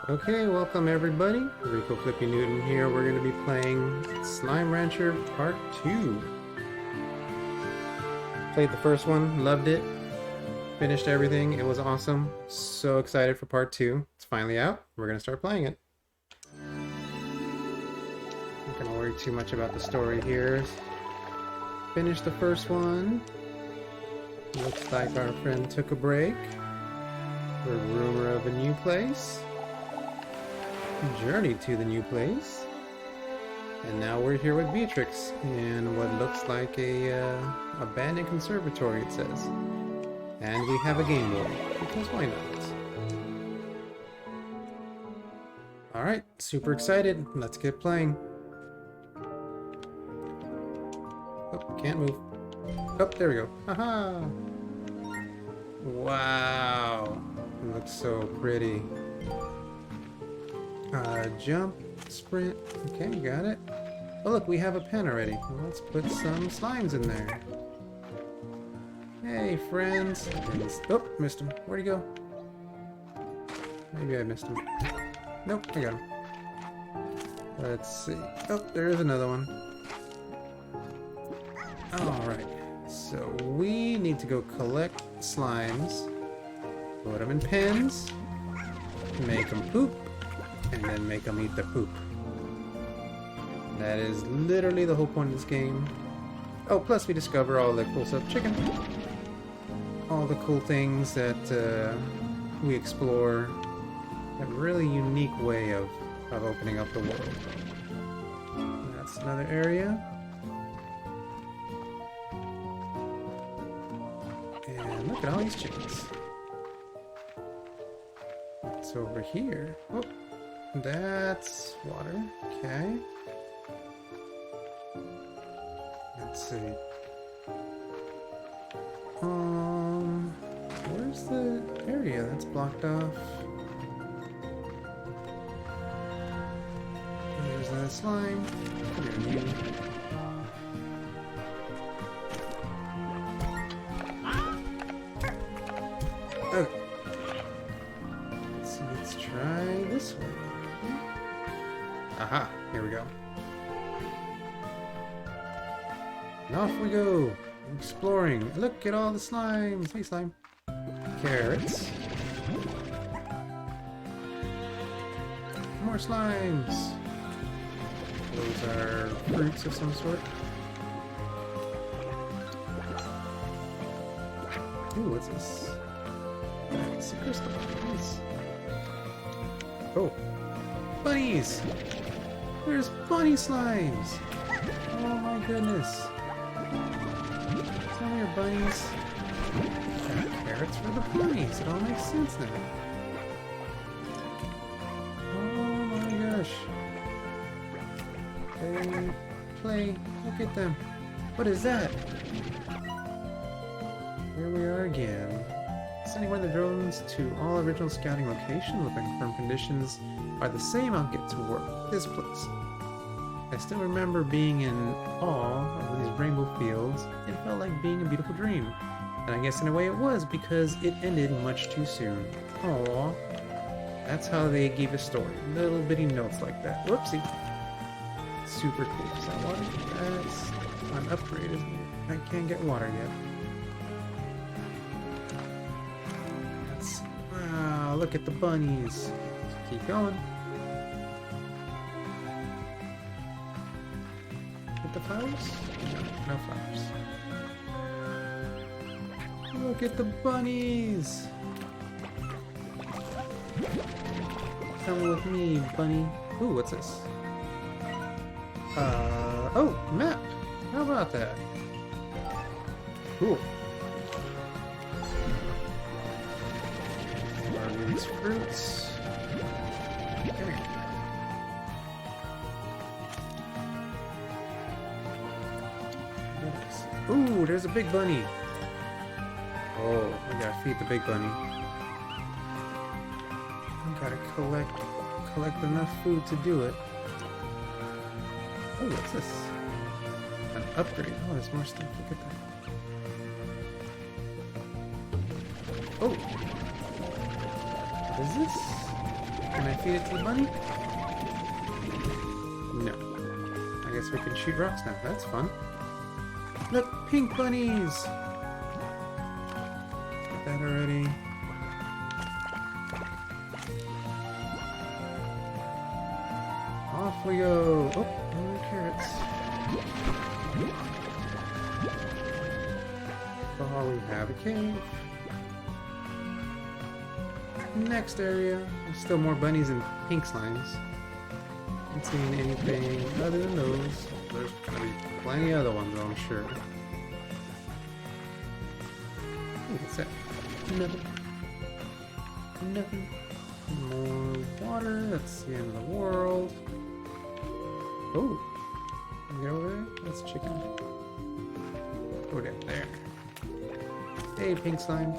Okay, welcome everybody. Rico Flippy Newton here. We're going to be playing Slime Rancher Part 2. Played the first one, loved it, finished everything. It was awesome. So excited for Part 2. It's finally out. We're going to start playing it. Not going to worry too much about the story here. Finished the first one. Looks like our friend took a break. Heard rumor of a new place. Journey to the new place, and now we're here with Beatrix in what looks like a abandoned conservatory, it says, and we have a Game Boy because why not? All right, super excited. Let's get playing. Oh, can't move. Oh, there we go. Haha! Wow, it looks so pretty. Jump, sprint. Okay, got it. Oh, look, we have a pen already. Well, let's put some slimes in there. Hey, friends. Oh, missed him. Where'd he go? Maybe I missed him. Nope, I got him. Let's see. Oh, there is another one. Alright. So, we need to go collect slimes, put them in pens, make them poop, and then make them eat the poop. That is literally the whole point of this game. Oh, plus we discover all the cool stuff. Chicken! All the cool things that we explore. A really unique way of opening up the world. That's another area. And look at all these chickens. It's over here. Oh. That's water. Okay. Let's see. Where's the area that's blocked off? There's that slime. Come here, you. Okay. Let's try this one. Aha, here we go. And off we go, exploring. Look at all the slimes. Hey, slime. Carrots. More slimes. Those are fruits of some sort. Ooh, what's this? It's a crystal. Nice. Oh. Bunnies! There's bunny slimes! Oh my goodness. Come here, bunnies. Carrots for the bunnies. It all makes sense now. Oh my gosh. They play. Look at them. What is that? Here we are again. Sending one of the drones to all original scouting locations with confirmed conditions are the same. I'll get to work. This place. I still remember being in awe of these rainbow fields. It felt like being a beautiful dream. And I guess in a way it was because it ended much too soon. Aww. That's how they gave a story. Little bitty notes like that. Whoopsie. Super cool. Is that water? That's an upgrade, isn't it? I can't get water yet. Wow, look at the bunnies. Keep going. With the flowers? No flowers. Look at the bunnies! Come with me, bunny. Ooh, what's this? Oh, map! How about that? Cool. These fruits. Come here. Ooh, there's a big bunny. Oh, we gotta feed the big bunny. We gotta collect enough food to do it. Oh, what's this? An upgrade. Oh, there's more stuff. Look at that. Oh! What is this? Can I feed it to the bunny? No. I guess we can shoot rocks now. That's fun. Look, pink bunnies! Got that already. Off we go! Oh, more carrots. Oh, we have a cave. Next area. There's still more bunnies and pink slimes. Haven't seen anything other than those. There's gonna be plenty of other ones, I'm sure. Ooh, what's that? Nothing. Nothing. More water. That's the end of the world. Oh, can you get over there? That's chicken. Go down there. Hey, pink slime.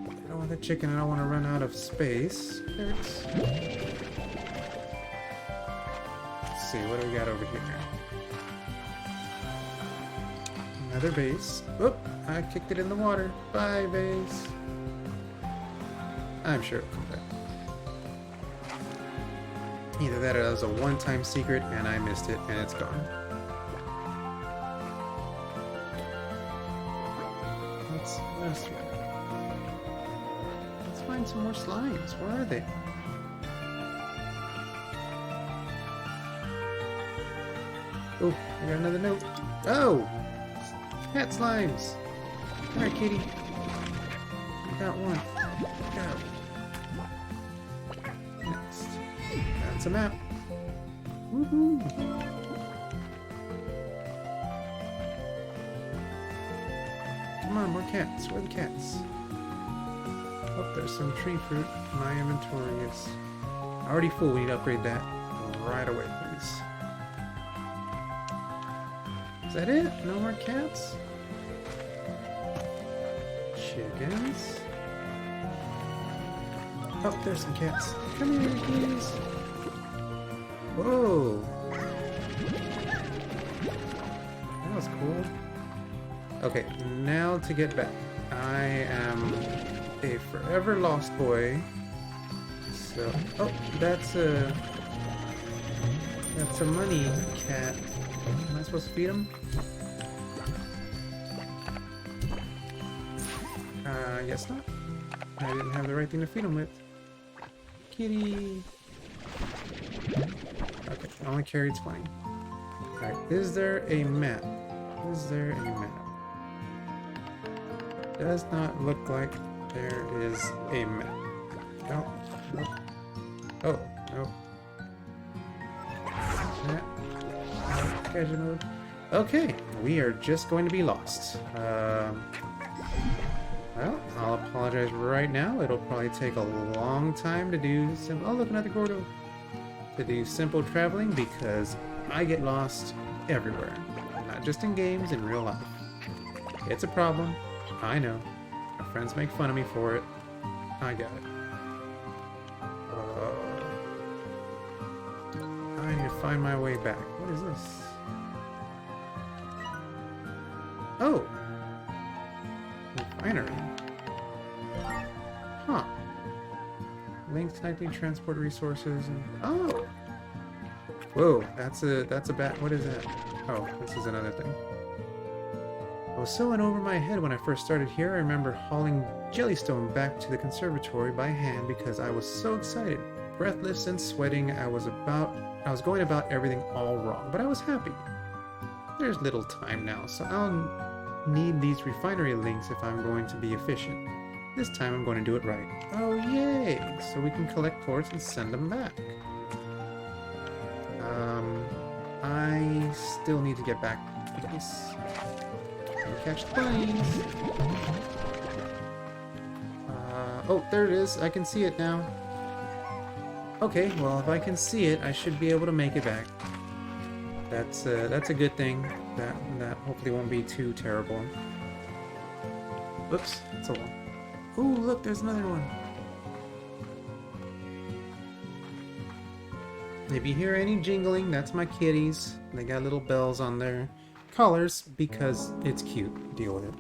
I don't want the chicken. I don't want to run out of space. Let's see, what do we got over here? Another vase. Oop, I kicked it in the water. Bye, vase. I'm sure it'll come back. Either that or that was a one-time secret and I missed it and it's gone. Let's find some more slimes. Where are they? Oh, I got another note. Oh! Cat slimes! Come here, kitty. I got one. Go. Next. That's a map. Woohoo! Come on, more cats. Where are the cats? Oh, there's some tree fruit. My inventory is already full. We need to upgrade that right away, please. Is that it? No more cats? Chickens? Oh, there's some cats. Come here, please. Whoa! That was cool. Okay, now to get back. I am a forever lost boy. So, oh, that's a money cat. Am I supposed to feed him? I guess not. I didn't have the right thing to feed him with. Kitty. Okay, only carried 20. Alright, is there a map? Is there a map? Does not look like there is a map. No. Nope. Oh, no. Casual mode. Okay, we are just going to be lost. Well, I'll apologize right now. It'll probably take a long time to do some. Oh, look, another Gordo. To do simple traveling because I get lost everywhere. Not just in games, in real life. It's a problem. I know. My friends make fun of me for it. I got it. I need to find my way back. What is this? Oh! Refinery. Huh. Link connecting transport resources and... Oh! Whoa, that's a bat. What is that? Oh, this is another thing. I was so in over my head when I first started here. I remember hauling Jellystone back to the conservatory by hand because I was so excited. Breathless and sweating, I was going about everything all wrong, but I was happy. There's little time now, so I'll need these refinery links if I'm going to be efficient. This time I'm going to do it right. Oh yay! So we can collect ports and send them back. I still need to get back to this. Catch the bunnies. Oh, there it is. I can see it now. Okay, well, if I can see it, I should be able to make it back. That's a good thing. That hopefully won't be too terrible. Oops, that's a one. Ooh, look, there's another one. If you hear any jingling, that's my kitties. They got little bells on their collars because it's cute. Deal with it.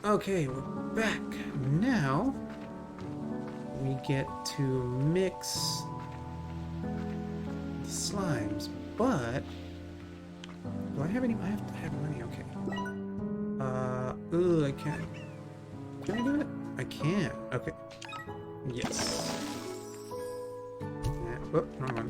Okay, we're back. Now we get to mix the slimes, but do I have any? I have to have money. Okay. Ooh, I can't. Can I do it? I can. Okay. Yes. Yeah. Whoop, wrong one.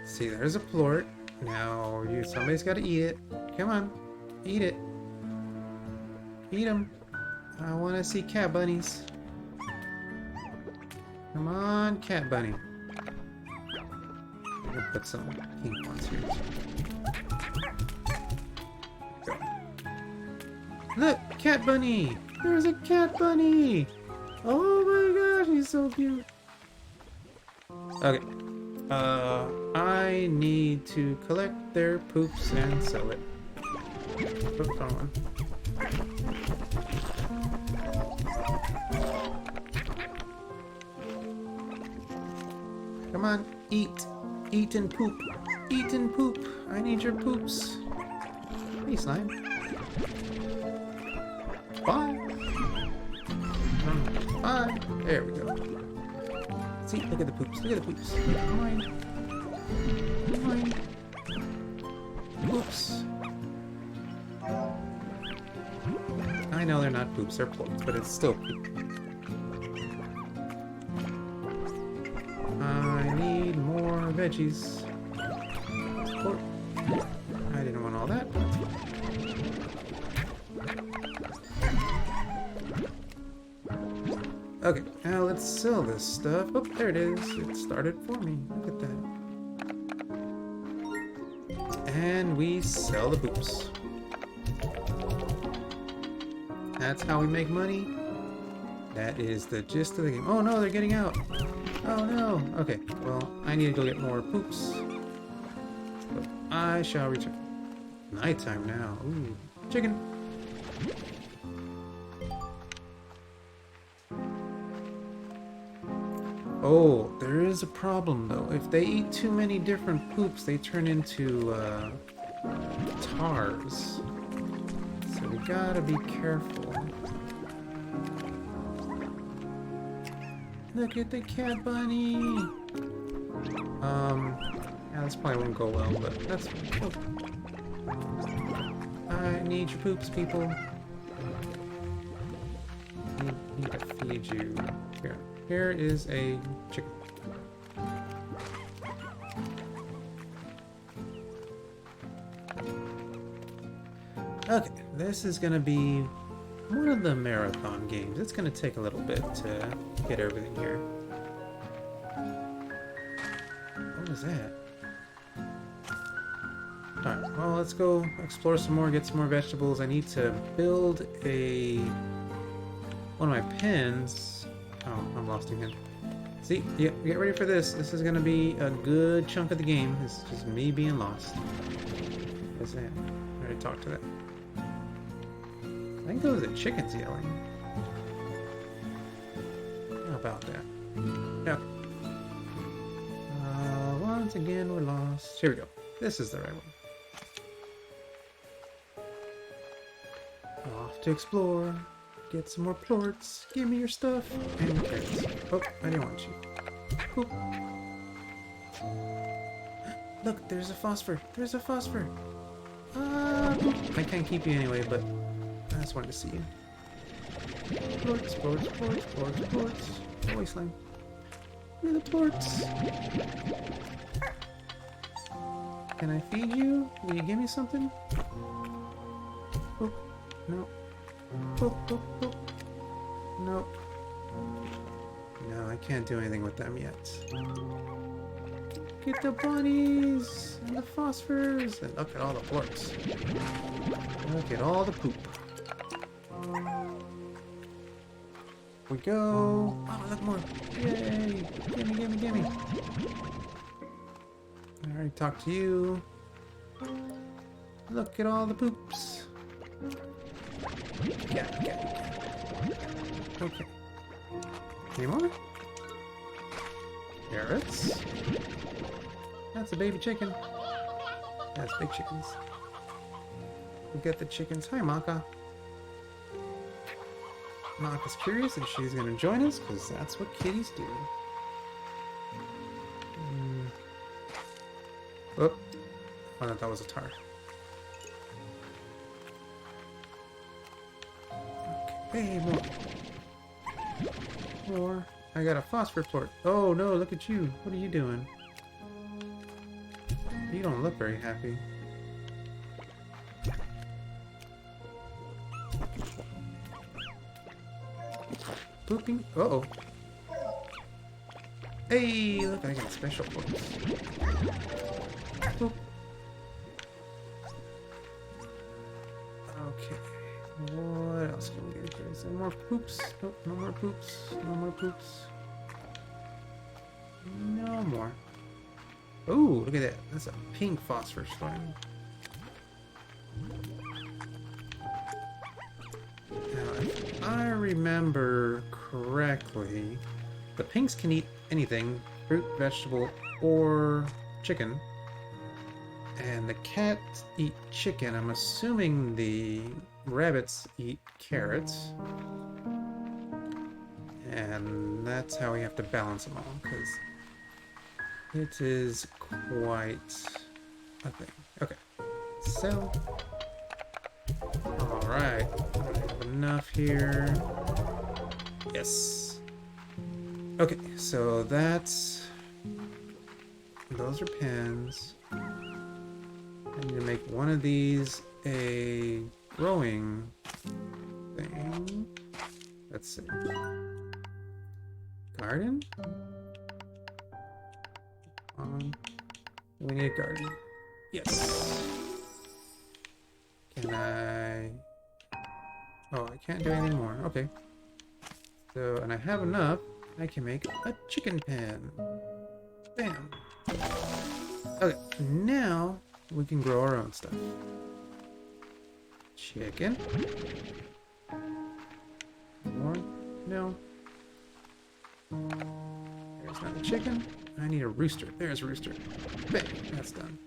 See, there's a plort. Now, somebody's got to eat it. Come on, eat it. Eat them. I want to see cat bunnies. Come on, cat bunny. I'm gonna put some pink ones here. Go. Look, cat bunny. There's a cat bunny. Oh my gosh, he's so cute. Okay. I need to collect their poops and sell it. Oops, wrong one. Come on, eat. Eat and poop. Eat and poop. I need your poops. Hey, slime. Bye. Bye. There we go. See, look at the poops. Look at the poops. Mine. Mine. Poops. I know they're not poops, they're plorts, but it's still poop. I need more veggies. Plort. I didn't want all that. Okay, now let's sell this stuff. Oh, there it is. It started for me. Look at that. And we sell the poops. That's how we make money. That is the gist of the game. Oh no, they're getting out. Oh no. Okay, well, I need to go get more poops. But I shall return. Nighttime now. Ooh, chicken. Oh, there is a problem though. If they eat too many different poops, they turn into tars. So we gotta be careful. Look at the cat bunny. Yeah, this probably won't go well, but that's fine. Oh. I need your poops, people. Need to feed you. Here. Here is a chicken. Okay, this is gonna be one of the marathon games. It's gonna take a little bit to get everything here. What was that? Alright, well, let's go explore some more, get some more vegetables. I need to build one of my pens. Oh, I'm lost again. See, yeah, get ready for this. This is gonna be a good chunk of the game. It's just me being lost. What's that? I already talked to that. I think those are chickens yelling. How about that? Yep. Once again, we're lost. Here we go. This is the right one. Off to explore. Get some more plorts. Give me your stuff. And your carrots. Oh, I didn't want you. Oop. Look, there's a phosphor. There's a phosphor. I can't keep you anyway, but I just wanted to see you. Plorts, plorts, plorts, plorts, plorts. Oh, slime. Where are the plorts? Can I feed you? Will you give me something? Oh, no. Oh, oh, oh. No. No, I can't do anything with them yet. Get the bunnies and the phosphors and look at all the plorts. Look at all the poop. We go. Oh, look more. Yay! Gimme, gimme, gimme. I already talked to you. Look at all the poops. Yeah. Okay. Any more? Carrots. That's a baby chicken. That's big chickens. We got the chickens. Hi, Maka. Maka's curious and she's gonna join us because that's what kitties do. Oh, I thought that was a tar. Okay, more. I got a phosphor port. Oh no, look at you. What are you doing? You don't look very happy. Pooping. Uh-oh. Hey, look, I got special ports. Boop. Okay. What else can we get here? Is there more poops? Nope, no more poops. No more poops. No more. Ooh, look at that. That's a pink phosphor slime. Now, if I remember correctly, the pinks can eat anything, fruit, vegetable, or chicken. And the cats eat chicken. I'm assuming the rabbits eat carrots. And that's how we have to balance them all, because it is quite a thing. Okay, so, alright, I have enough here. Yes. Okay, so those are pens. I need to make one of these a growing thing. Let's see. Garden? We need a garden. Yes. Can I... Oh, I can't do anything more. Okay. So, and I have enough. I can make a chicken pen. Bam. Okay, now we can grow our own stuff. Chicken. More? No. There's not a chicken. I need a rooster. There's a rooster. Bam, that's done.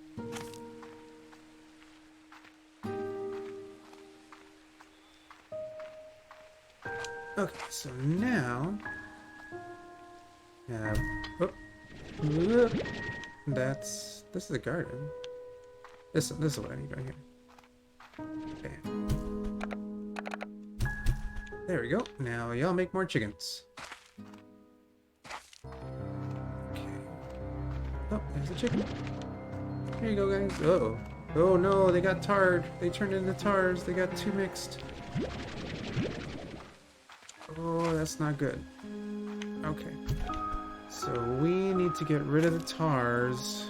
Okay, so now... this is a garden. This is what I need right here. Bam. There we go. Now y'all make more chickens. Okay. Oh, there's a chicken. Here you go, guys. Uh-oh. Oh no, they got tarred. They turned into tars. They got too mixed. Oh, that's not good. Okay. So we need to get rid of the tars.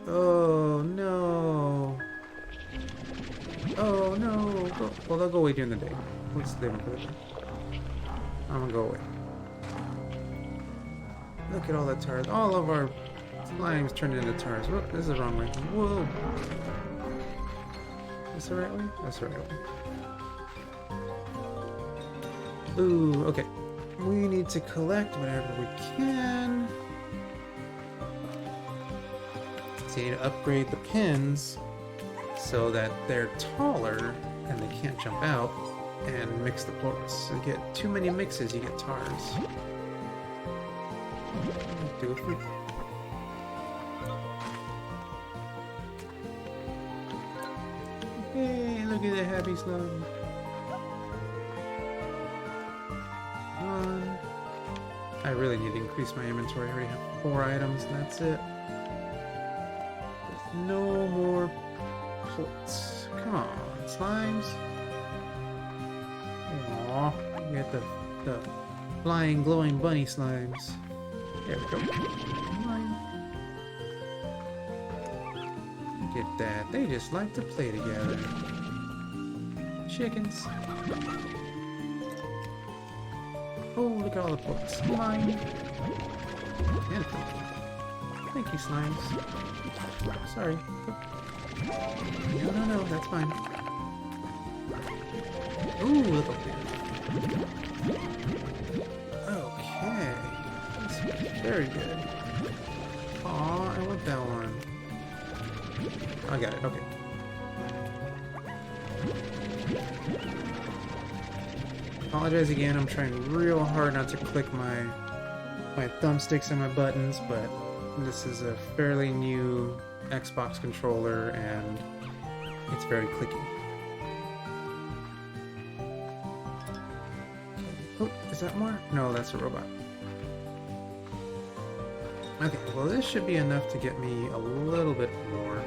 Oh no. Oh no. Well, they'll go away during the day. Let's leave them for the day. I'm gonna go away. Look at all that tars. All of our slimes turned into tars. Whoop, this is the wrong way. Whoa. Is this the right way? That's the right way. Ooh, okay. We need to collect whatever we can. So you need to upgrade the pins so that they're taller and they can't jump out, and mix the ports. So you get too many mixes, you get tars. Do it for... Hey, look at the happy slug. I really need to increase my inventory. I already have 4 items and that's it. There's no more ports. Come on, slimes. Aww, you get the flying, glowing bunny slimes. There we go. Come on. Look at that. They just like to play together. Chickens. Oh, look at all the ports. Mine. And thank you, slimes. Sorry. No, that's fine. Ooh, look up there. Okay. This Very good. Aw, I want that one. I got it, okay. Apologize again, I'm trying real hard not to click my thumbsticks and my buttons, but this is a fairly new Xbox controller and it's very clicky. Oh, is that more? No, that's a robot. Okay, well this should be enough to get me a little bit more.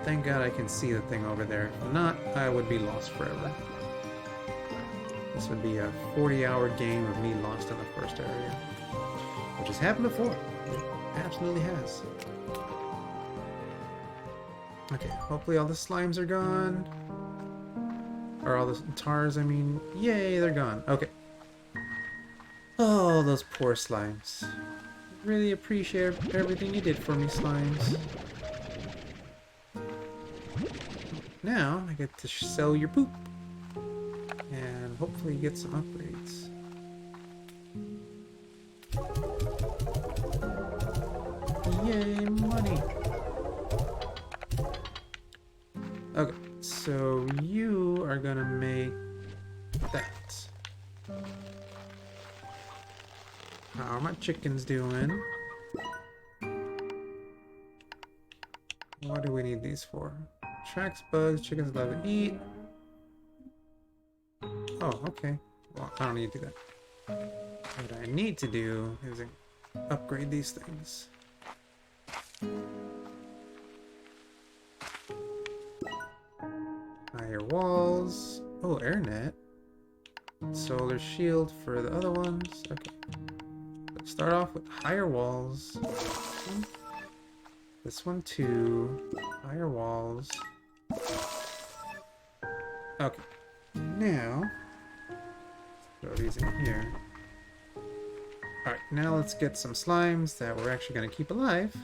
Thank God I can see the thing over there. If not, I would be lost forever. This would be a 40-hour game of me lost in the first area. Which has happened before. It absolutely has. Okay, hopefully all the slimes are gone. Or all the tars, I mean. Yay, they're gone. Okay. Oh, those poor slimes. Really appreciate everything you did for me, slimes. Now, I get to sell your poop. And hopefully get some upgrades. Yay, money! Okay, so you are gonna make that. How are my chickens doing? What do we need these for? Tracks bugs, chickens love to eat. Oh, okay. Well, I don't need to do that. What I need to do is upgrade these things. Higher walls. Oh, air net. Solar shield for the other ones. Okay. Let's start off with higher walls. This one too. Higher walls. Okay. Now, throw these in here. Alright, now let's get some slimes that we're actually going to keep alive.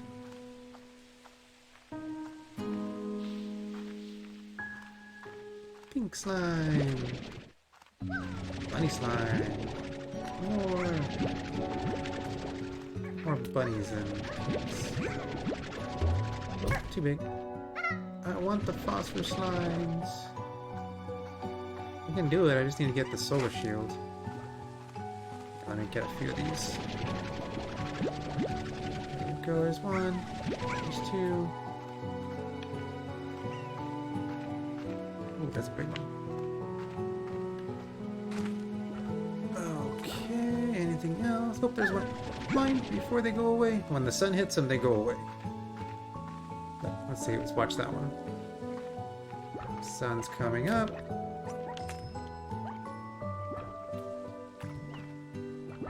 Pink slime. Bunny slime. More bunnies and pinks. Oh, too big. I want the phosphor slimes. I can do it, I just need to get the solar shield. Let me get a few of these. There we go, there's one. There's two. Oh, that's a big one. Okay, anything else? Oh, there's one. Mine, before they go away. When the sun hits them, they go away. Let's see, let's watch that one. Sun's coming up.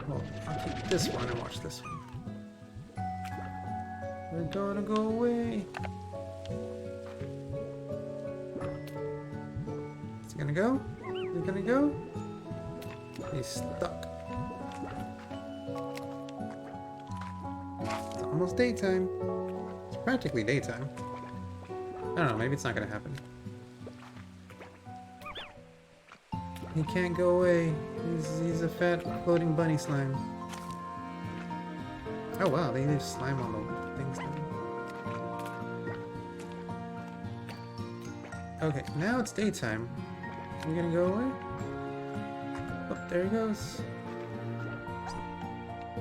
Well, I'll keep this one and watch this one. They're gonna go away. Is he gonna go? Is he gonna go? He's stuck. It's almost daytime. It's practically daytime. I don't know, maybe it's not gonna happen. He can't go away. He's a fat floating bunny slime. Oh wow, they leave slime on the things now. Okay, now it's daytime. Are we gonna go away? Oh, there he goes.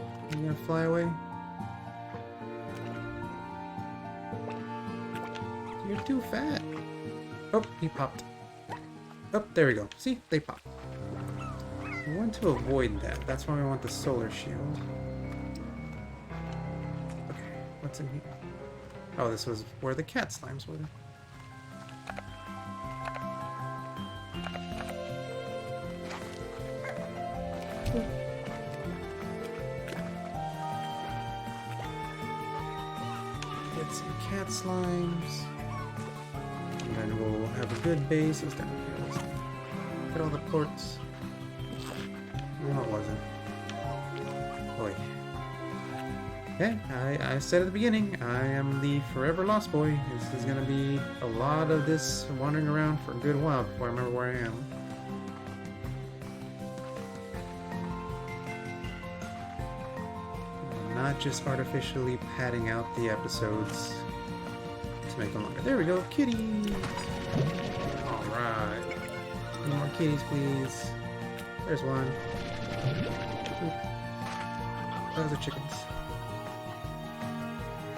Are you gonna fly away? You're too fat. Oh, he popped. Oh, there we go. See? They pop. We want to avoid that. That's why we want the solar shield. Okay, what's in here? Oh, this was where the cat slimes were. Get some cat slimes. And then we'll have a good base. Let's down here. Let's get all the ports. No, it wasn't. Boy. Okay, I said at the beginning, I am the forever lost boy. This is gonna be a lot of this wandering around for a good while before I remember where I am. not just artificially padding out the episodes to make them longer. There we go, kitties! Alright. Any more kitties, please? There's one. Oop. Those are chickens.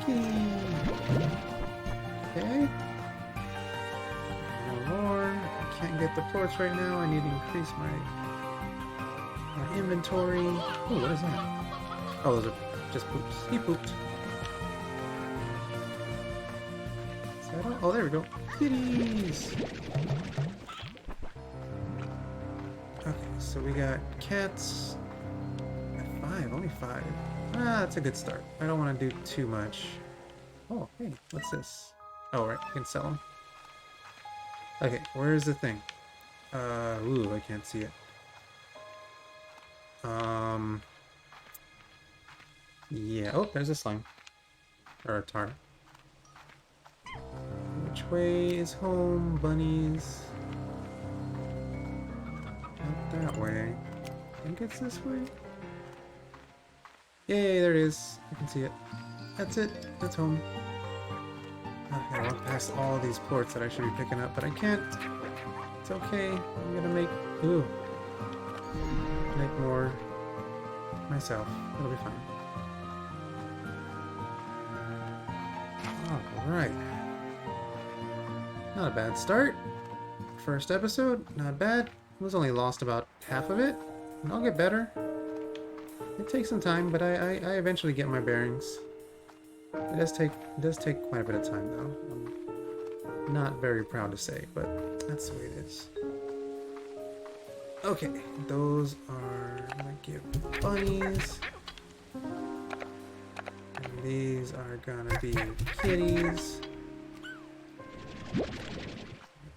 Kitty! Okay. No more. I can't get the ports right now. I need to increase my inventory. Oh, what is that? Oh, those are just poops. He pooped. Is that all? Oh, there we go. Kitties! Okay, so we got cats. At 5, only 5. Ah, that's a good start. I don't want to do too much. Oh, hey, what's this? Oh, right, I can sell them. Okay, where's the thing? Ooh, I can't see it. Yeah, oh, there's a slime. Or a tar. Which way is home, bunnies? Not that way. I think it's this way. Yay, there it is. I can see it. That's it. That's home. I walk past all these ports that I should be picking up, but I can't. It's okay. I'm gonna make more myself. It'll be fine. Alright. Not a bad start. First episode, not bad. I was only lost about half of it. And I'll get better. It takes some time, but I eventually get my bearings. It does take quite a bit of time though. I'm not very proud to say, but that's the way it is. Okay, those are gonna give bunnies. And these are gonna be kitties.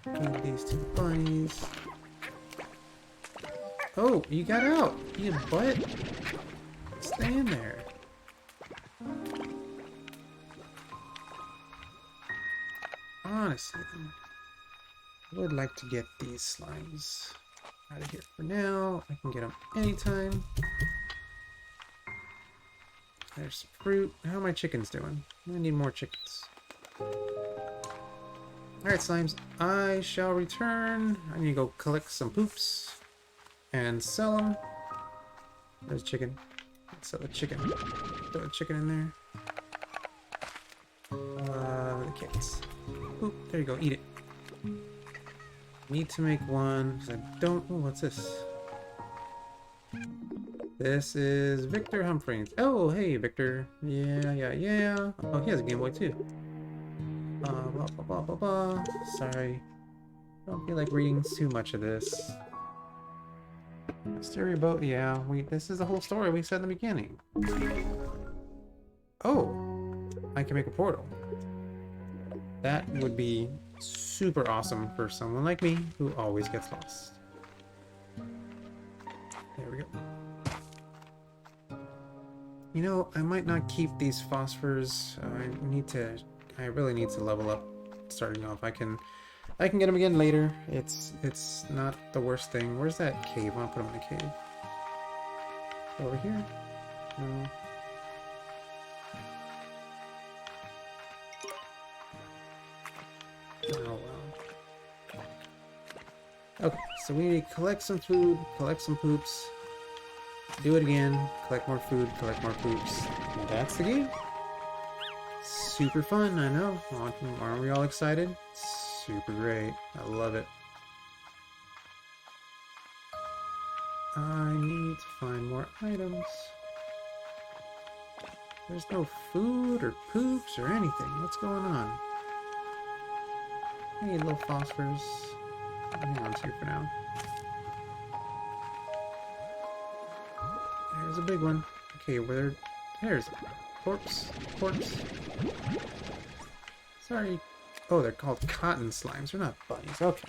Give these to bunnies. Oh, you got out! You butt! Stay in there. Honestly, I would like to get these slimes out of here for now. I can get them anytime. There's some fruit. How are my chickens doing? I need more chickens. Alright, slimes. I shall return. I need to go collect some poops and sell them. There's chicken. Let's sell the chicken. Throw the chicken in there. The kittens. Oop, there you go. Eat it. Need to make one because I don't. Oh, what's this? This is Victor Humphreys. Oh, hey, Victor. Yeah. Oh, he has a Game Boy too. Blah, blah, blah, blah, blah. Sorry. Don't feel like reading too much of this. Stereo boat, yeah. This is the whole story we said in the beginning. Oh, I can make a portal. That would be super awesome for someone like me who always gets lost. There we go. You know, I might not keep these phosphors. I really need to level up starting off. I can get them again later. It's not the worst thing. Where's that cave? I want to put them in a cave. Over here? No. Oh well. Okay, so we need to collect some food, collect some poops, do it again, collect more food, collect more poops. And that's the game. Super fun, I know. Aren't we all excited? Super great. I love it. I need to find more items. There's no food or poops or anything. What's going on? I need little phosphors. Hang on to for now. There's a big one. Okay, there's a corpse. Sorry. Oh, they're called cotton slimes. They're not bunnies. Okay.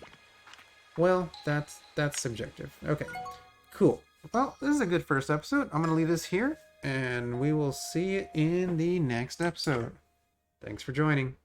Well, that's subjective. Okay. Cool. Well, this is a good first episode. I'm going to leave this here, and we will see you in the next episode. Thanks for joining.